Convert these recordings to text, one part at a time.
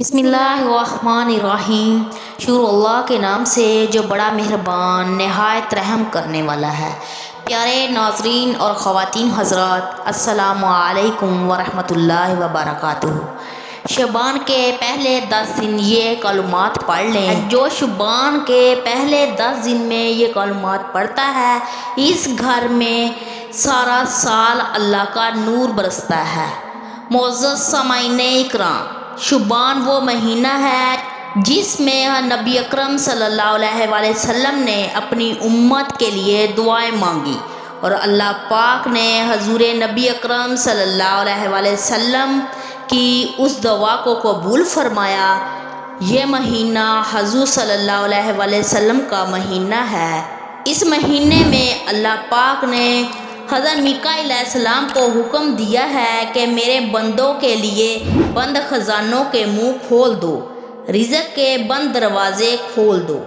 بسم اللہ الرحمن الرحیم۔ شروع اللہ کے نام سے جو بڑا مہربان نہایت رحم کرنے والا ہے۔ پیارے ناظرین اور خواتین حضرات، السلام علیکم ورحمۃ اللہ وبرکاتہ۔ شعبان کے پہلے 10 دن یہ کلمات پڑھ لیں۔ جو شعبان کے پہلے 10 دن میں یہ کلمات پڑھتا ہے، اس گھر میں سارا سال اللہ کا نور برستا ہے۔ معزز سامعین اکرام، شعبان وہ مہینہ ہے جس میں نبی اکرم صلی اللہ علیہ وسلم نے اپنی امت کے لیے دعائیں مانگی اور اللہ پاک نے حضور نبی اکرم صلی اللہ علیہ وسلم کی اس دعا کو قبول فرمایا۔ یہ مہینہ حضور صلی اللہ علیہ وسلم کا مہینہ ہے۔ اس مہینے میں اللہ پاک نے حضرت میکائیل علیہ السلام کو حکم دیا ہے کہ میرے بندوں کے لیے بند خزانوں کے منہ کھول دو، رزق کے بند دروازے کھول دو۔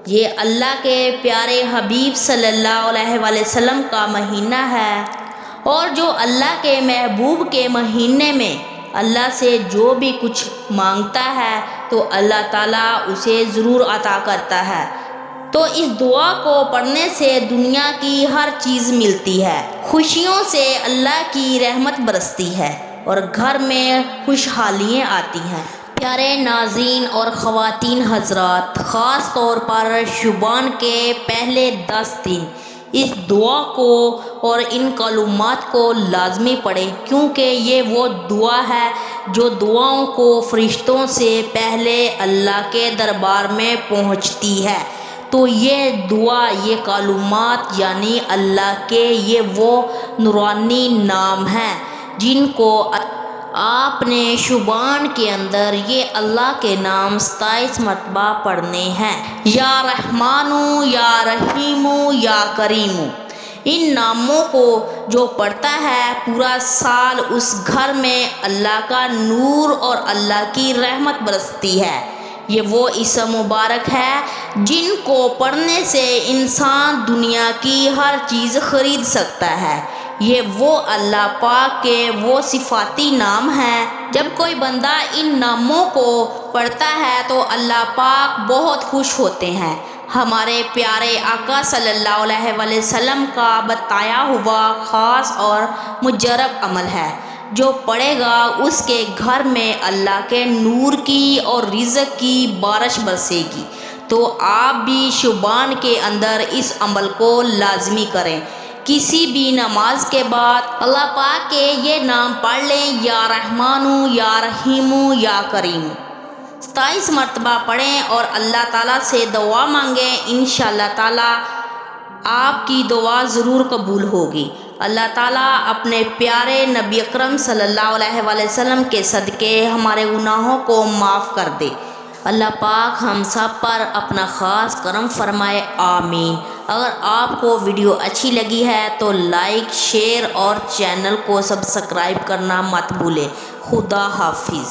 یہ اللہ کے پیارے حبیب صلی اللہ علیہ وسلم کا مہینہ ہے، اور جو اللہ کے محبوب کے مہینے میں اللہ سے جو بھی کچھ مانگتا ہے تو اللہ تعالیٰ اسے ضرور عطا کرتا ہے۔ تو اس دعا کو پڑھنے سے دنیا کی ہر چیز ملتی ہے، خوشیوں سے اللہ کی رحمت برستی ہے اور گھر میں خوشحالیاں آتی ہیں۔ پیارے ناظرین اور خواتین حضرات، خاص طور پر شعبان کے پہلے 10 دن اس دعا کو اور ان کلمات کو لازمی پڑھیں، کیونکہ یہ وہ دعا ہے جو دعاؤں کو فرشتوں سے پہلے اللہ کے دربار میں پہنچتی ہے۔ تو یہ دعا، یہ کلمات یعنی اللہ کے یہ وہ نورانی نام ہیں جن کو آپ نے شعبان کے اندر یہ اللہ کے نام 27 مرتبہ پڑھنے ہیں۔ یا رحمانو، یا رحیمو، یا کریمو، ان ناموں کو جو پڑھتا ہے پورا سال اس گھر میں اللہ کا نور اور اللہ کی رحمت برستی ہے۔ یہ وہ اسم مبارک ہے جن کو پڑھنے سے انسان دنیا کی ہر چیز خرید سکتا ہے۔ یہ وہ اللہ پاک کے وہ صفاتی نام ہیں۔ جب کوئی بندہ ان ناموں کو پڑھتا ہے تو اللہ پاک بہت خوش ہوتے ہیں۔ ہمارے پیارے آقا صلی اللہ علیہ وسلم کا بتایا ہوا خاص اور مجرب عمل ہے، جو پڑھے گا اس کے گھر میں اللہ کے نور کی اور رزق کی بارش برسے گی۔ تو آپ بھی شعبان کے اندر اس عمل کو لازمی کریں۔ کسی بھی نماز کے بعد اللہ پاک کے یہ نام پڑھ لیں، یا رحمانو، یا رحیمو، یا کریم، 27 مرتبہ پڑھیں اور اللہ تعالیٰ سے دعا مانگیں۔ انشاءاللہ تعالیٰ آپ کی دعا ضرور قبول ہوگی۔ اللہ تعالیٰ اپنے پیارے نبی اکرم صلی اللہ علیہ وسلم کے صدقے ہمارے گناہوں کو معاف کر دے۔ اللہ پاک ہم سب پر اپنا خاص کرم فرمائے، آمین۔ اگر آپ کو ویڈیو اچھی لگی ہے تو لائک، شیئر اور چینل کو سبسکرائب کرنا مت بھولیں۔ خدا حافظ۔